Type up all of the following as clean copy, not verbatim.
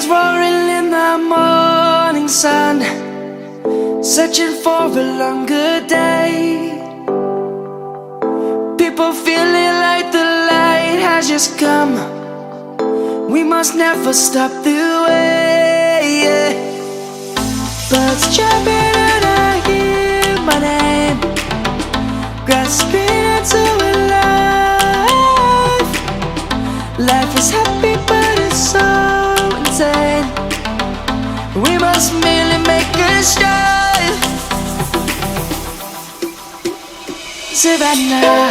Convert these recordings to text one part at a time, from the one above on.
Lions roaring in the morning sun, searching for a longer day. People feeling like the light has just come. We must never stop the way. Birds chirping and I hear my name, grasping into a life. Life is happy but it's so insane. We must merely make a start. Savannah,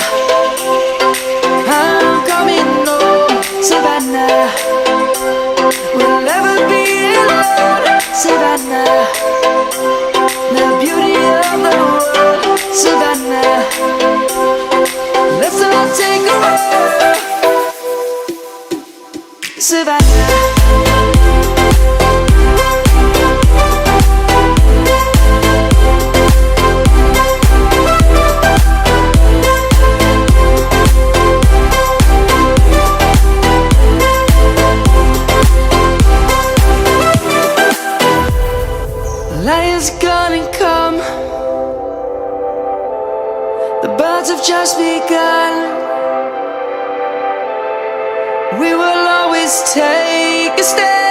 I'm coming home. Savannah, we'll never be alone. Savannah, the beauty of the world. Savannah, let's all take a walk. Savannah. Lion's gonna come. The birds have just begun. We will always take a stand.